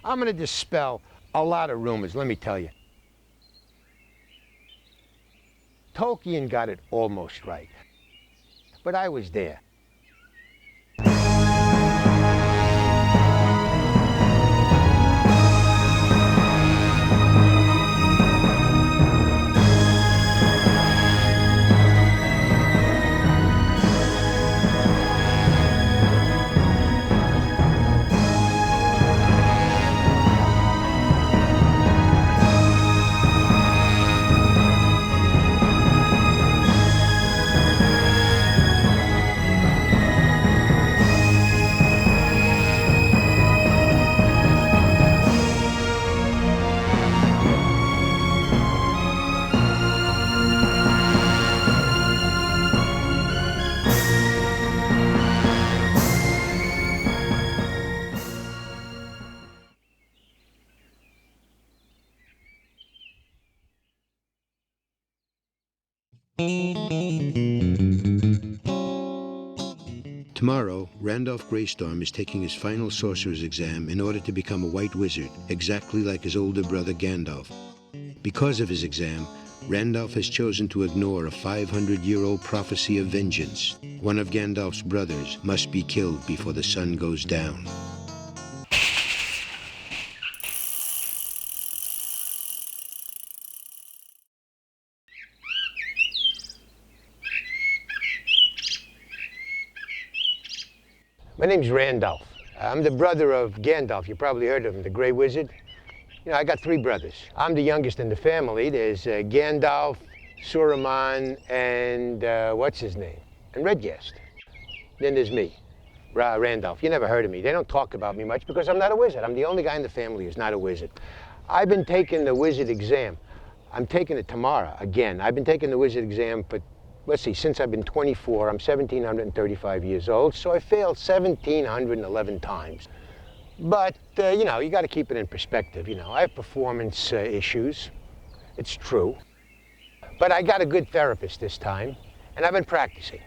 I'm gonna dispel a lot of rumors, let me tell you. Tolkien got it almost right, but I was there. Tomorrow, Randolph Greystorm is taking his final sorcerer's exam in order to become a white wizard, exactly like his older brother Gandalf. Because of his exam, Randolph has chosen to ignore a 500-year-old prophecy of vengeance. One of Gandalf's brothers must be killed before the sun goes down. My name's Randalf. I'm the brother of Gandalf. You probably heard of him, the Grey Wizard. You know, I got 3 brothers. I'm the youngest in the family. There's Gandalf, Saruman, and what's his name? And Redgast. Then there's me, Randalf. You never heard of me. They don't talk about me much because I'm not a wizard. I'm the only guy in the family who's not a wizard. I've been taking the wizard exam. I'm taking it tomorrow again. I've been taking the wizard exam for, let's see, since I've been 24. I'm 1,735 years old, so I failed 1,711 times. But, you know, you got to keep it in perspective. You know, I have performance issues. It's true. But I got a good therapist this time, and I've been practicing.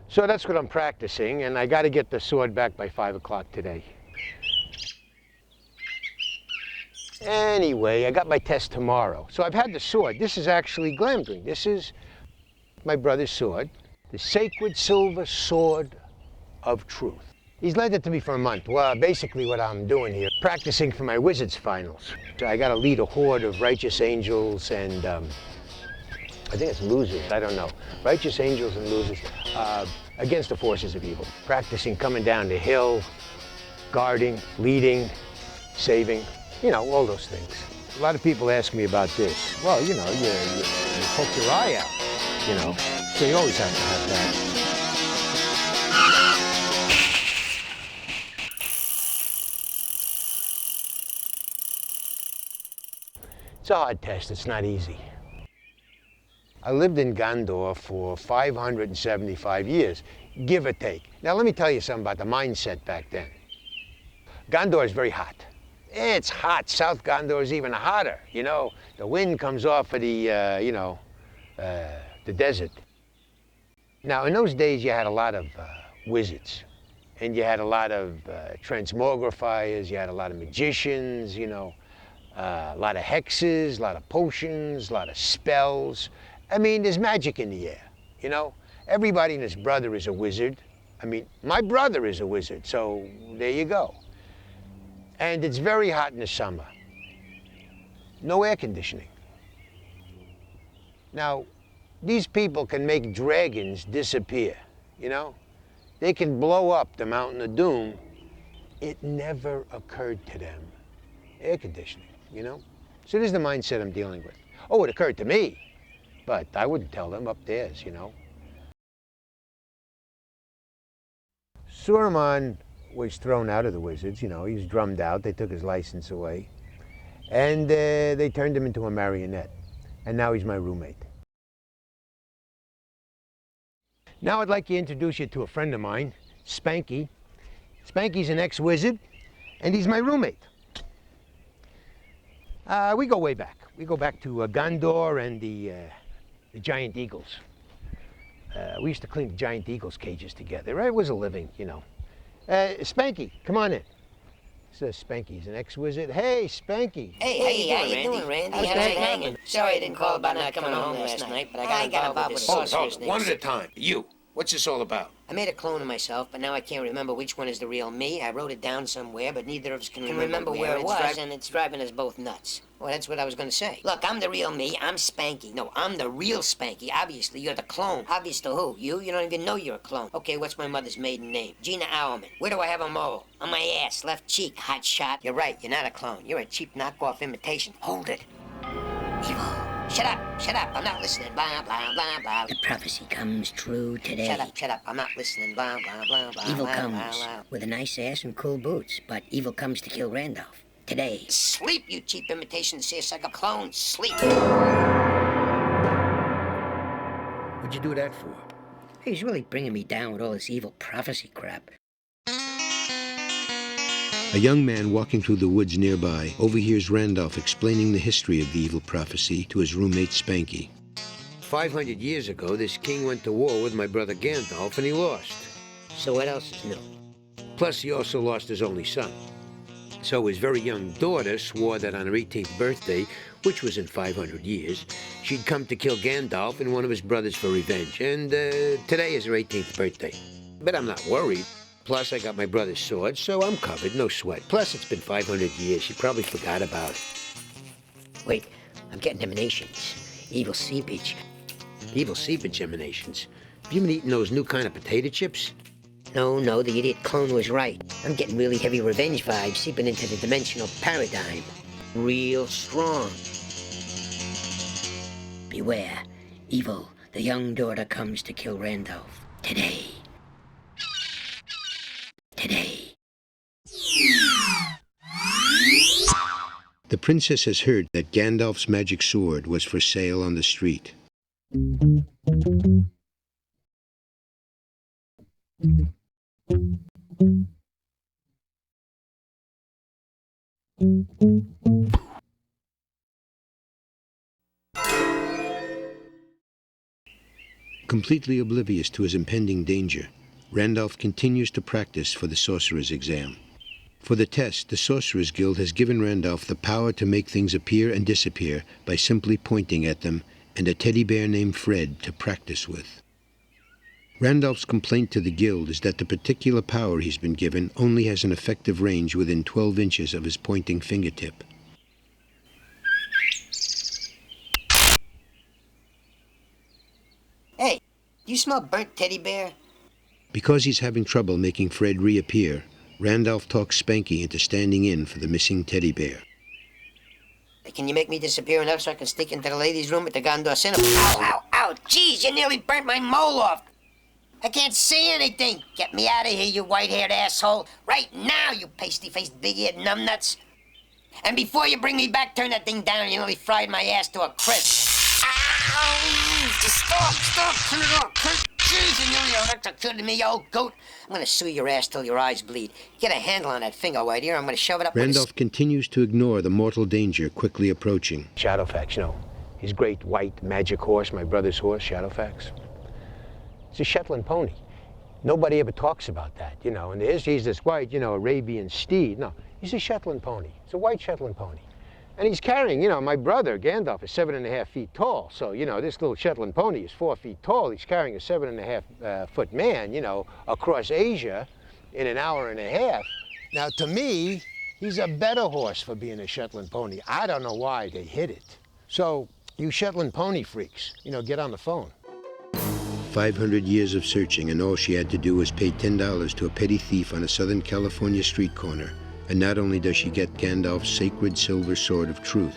So that's what I'm practicing, and I got to get the sword back by 5 o'clock today. Anyway, I got my test tomorrow. So I've had the sword. This is actually Glamdring. This is my brother's sword, the sacred silver sword of truth. He's lent it to me for a month. Well, basically what I'm doing here, practicing for my wizard's finals. So I got to lead a horde of righteous angels and I think it's losers, I don't know. Righteous angels and losers against the forces of evil. Practicing coming down the hill, guarding, leading, saving, you know, all those things. A lot of people ask me about this. Well, you know, you poke your eye out, you know, so you always have to have that. It's a hard test, it's not easy. I lived in Gondor for 575 years, give or take. Now let me tell you something about the mindset back then. Gondor is very hot. It's hot. South Gondor is even hotter. You know, the wind comes off of the desert. Now in those days you had a lot of wizards, and you had a lot of transmogrifiers, you had a lot of magicians, you know, a lot of hexes, a lot of potions, a lot of spells. I mean, there's magic in the air, you know? Everybody and his brother is a wizard. I mean, my brother is a wizard, so there you go. And it's very hot in the summer. No air conditioning. Now, these people can make dragons disappear, you know? They can blow up the Mountain of Doom. It never occurred to them. Air conditioning, you know? So this is the mindset I'm dealing with. Oh, it occurred to me. But I wouldn't tell them up theirs, you know. Saruman was thrown out of the Wizards, he was drummed out. They took his license away. And they turned him into a marionette. And now he's my roommate. Now I'd like to introduce you to a friend of mine, Spanky. Spanky's an ex-wizard, and he's my roommate. We go way back. We go back to Gondor and the giant eagles. We used to clean the giant eagles' cages together. It was a living, Spanky, come on in. This is Spanky. He's an ex-wizard. Hey, Spanky. Hey, how you doing, Randy? How's it hanging? Sorry I didn't call about not coming home last night, but I got involved with the sorcerer's name. One at a time. You. What's this all about? I made a clone of myself, but now I can't remember which one is the real me. I wrote it down somewhere, but neither of us can remember where it was, and it's driving us both nuts. Well, that's what I was going to say. Look, I'm the real me. I'm Spanky. No, I'm the real Spanky. Obviously, you're the clone. Obvious to who? You? You don't even know you're a clone. Okay, what's my mother's maiden name? Gina Auerman. Where do I have a mole? On my ass, left cheek, hot shot. You're right, you're not a clone. You're a cheap knockoff imitation. Hold it. Evil. Shut up, I'm not listening, blah, blah, blah, blah. The prophecy comes true today. Shut up, I'm not listening, blah, blah, blah, blah. Evil blah, comes blah, blah. with a nice ass and cool boots, but evil comes to kill Randolph. Today. Sleep, you cheap imitation seersucker clone, sleep. What'd you do that for? He's really bringing me down with all this evil prophecy crap. A young man walking through the woods nearby overhears Randolph explaining the history of the evil prophecy to his roommate Spanky. 500 years ago, this king went to war with my brother Gandalf, and he lost. So what else is new? Plus, he also lost his only son. So his very young daughter swore that on her 18th birthday, which was in 500 years, she'd come to kill Gandalf and one of his brothers for revenge. And today is her 18th birthday. But I'm not worried. Plus, I got my brother's sword, so I'm covered, no sweat. Plus, it's been 500 years. She probably forgot about it. Wait, I'm getting emanations. Evil seepage. Evil seepage emanations. Have you been eating those new kind of potato chips? No, the idiot clone was right. I'm getting really heavy revenge vibes seeping into the dimensional paradigm. Real strong. Beware. Evil, the young daughter comes to kill Randolph. Today. The princess has heard that Gandalf's magic sword was for sale on the street. Completely oblivious to his impending danger, Randolph continues to practice for the sorcerer's exam. For the test, the Sorcerer's Guild has given Randolph the power to make things appear and disappear by simply pointing at them, and a teddy bear named Fred to practice with. Randolph's complaint to the Guild is that the particular power he's been given only has an effective range within 12 inches of his pointing fingertip. Hey, do you smell burnt teddy bear? Because he's having trouble making Fred reappear, Randolph talks Spanky into standing in for the missing teddy bear. Can you make me disappear enough so I can sneak into the ladies' room at the Gondor Cinema? Ow, jeez, you nearly burnt my mole off. I can't see anything. Get me out of here, you white-haired asshole. Right now, you pasty-faced, big-eared numbnuts. And before you bring me back, turn that thing down. You nearly fried my ass to a crisp. Ow! Just stop, turn it off. Jeez, you nearly electrocuted me, you old goat. I'm gonna sue your ass till your eyes bleed. Get a handle on that finger right here. I'm gonna shove it up. Randolph continues to ignore the mortal danger quickly approaching. Shadowfax, his great white magic horse, my brother's horse, Shadowfax. It's a Shetland pony. Nobody ever talks about that, and he's this white, Arabian steed. No, he's a Shetland pony. It's a white Shetland pony. And he's carrying, my brother, Gandalf, is 7.5 feet tall. So, this little Shetland pony is 4 feet tall. He's carrying a 7.5 foot man, across Asia in an hour and a half. Now, to me, he's a better horse for being a Shetland pony. I don't know why they hid it. So, you Shetland pony freaks, get on the phone. 500 years of searching, and all she had to do was pay $10 to a petty thief on a Southern California street corner. And not only does she get Gandalf's sacred silver sword of truth,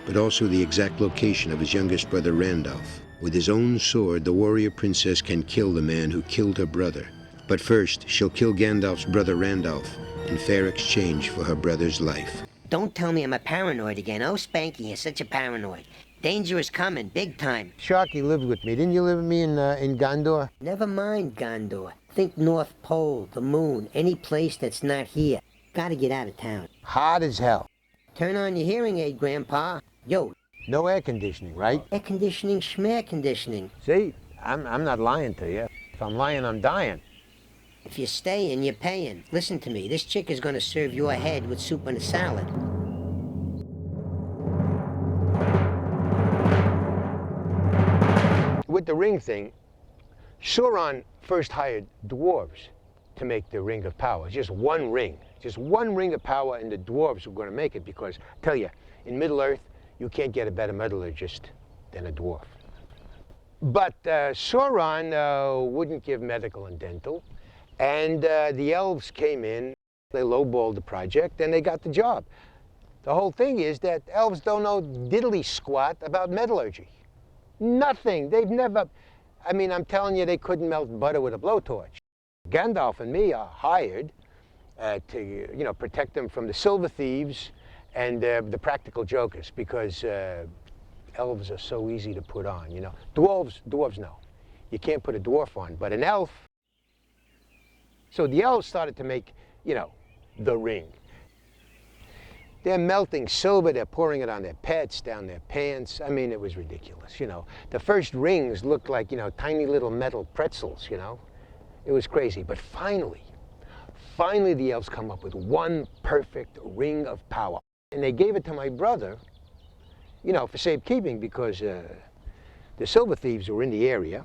but also the exact location of his youngest brother Randolph. With his own sword, the warrior princess can kill the man who killed her brother, But first, she'll kill Gandalf's brother Randalf in fair exchange for her brother's life. Don't tell me I'm a paranoid again. Oh, Spanky, you're such a paranoid. Danger is coming, big time. Sharky lived with me. Didn't you live with me in Gondor? Never mind Gondor. Think North Pole, the moon, any place that's not here. Gotta get out of town. Hot as hell. Turn on your hearing aid, Grandpa. Yo, No air conditioning, right? air conditioning, schmare conditioning. See, I'm not lying to you. If I'm lying, I'm dying. If you're staying, you're paying. Listen to me, this chick is gonna serve your head with soup and a salad. With the ring thing, Sauron first hired dwarves to make the Ring of Power. Just one ring of power, and the dwarves were going to make it because, I tell you, in Middle-earth, you can't get a better metallurgist than a dwarf. But Sauron wouldn't give medical and dental, and the elves came in, they lowballed the project, and they got the job. The whole thing is that elves don't know diddly squat about metallurgy. Nothing. They've never, I mean, I'm telling you, they couldn't melt butter with a blowtorch. Gandalf and me are hired to, protect them from the silver thieves and the practical jokers, because elves are so easy to put on, Dwarves no. You can't put a dwarf on, but an elf. So the elves started to make, the ring. They're melting silver, they're pouring it on their pets, down their pants. I mean, it was ridiculous, The first rings looked like, tiny little metal pretzels, It was crazy. But finally the elves come up with one perfect ring of power. And they gave it to my brother, for safekeeping, because the silver thieves were in the area.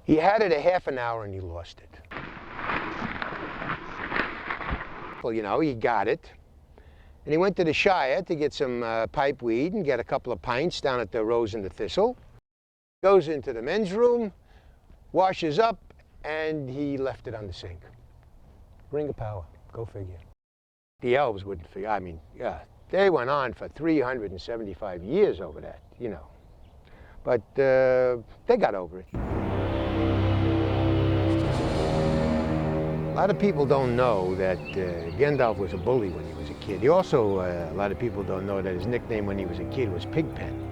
He had it a half an hour and he lost it. Well, he got it. And he went to the Shire to get some pipe weed and get a couple of pints down at the Rose and the Thistle. Goes into the men's room, washes up, and he left it on the sink. Ring of power, go figure. The elves wouldn't figure. I mean, yeah, they went on for 375 years over that, But they got over it. A lot of people don't know that Gandalf was a bully when he was a kid. He also, a lot of people don't know that his nickname when he was a kid was Pigpen.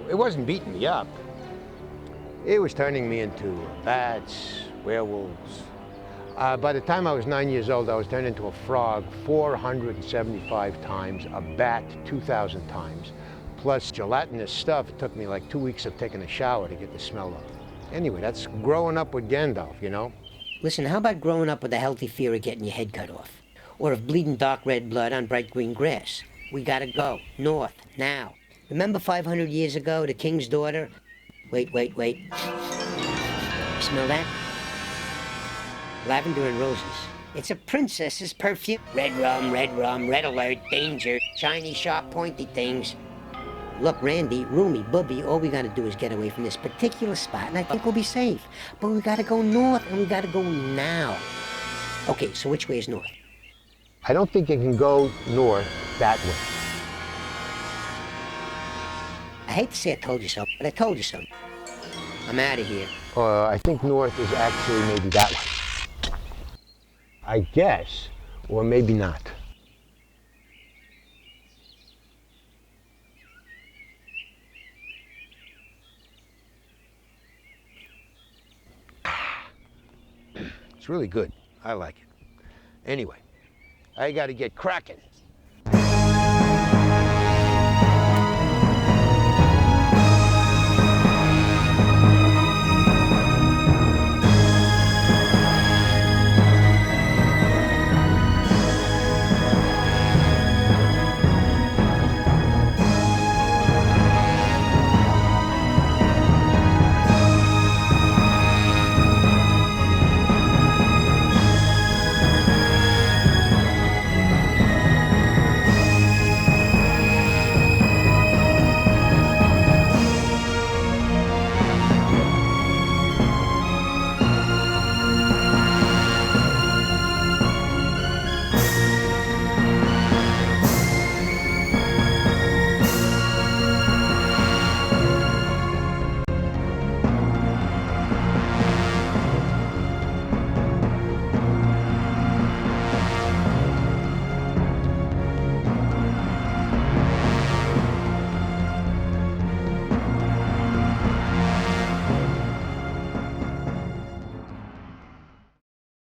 It wasn't beating me up. It was turning me into bats, werewolves. By the time I was 9 years old, I was turned into a frog 475 times, a bat 2,000 times. Plus gelatinous stuff. It took me like 2 weeks of taking a shower to get the smell off. Anyway, that's growing up with Gandalf, Listen, how about growing up with a healthy fear of getting your head cut off? Or of bleeding dark red blood on bright green grass? We gotta go. North. Now. Remember 500 years ago, the king's daughter? Wait. Smell that? Lavender and roses. It's a princess's perfume. Red rum, red alert, danger, shiny, sharp, pointy things. Look, Randy, Roomy, Bubby, all we gotta do is get away from this particular spot, and I think we'll be safe. But we gotta go north, and we gotta go now. Okay, so which way is north? I don't think you can go north that way. I hate to say I told you so, but I told you so. I'm out of here. I think north is actually maybe that way. I guess, or maybe not. It's really good. I like it. Anyway, I gotta get cracking.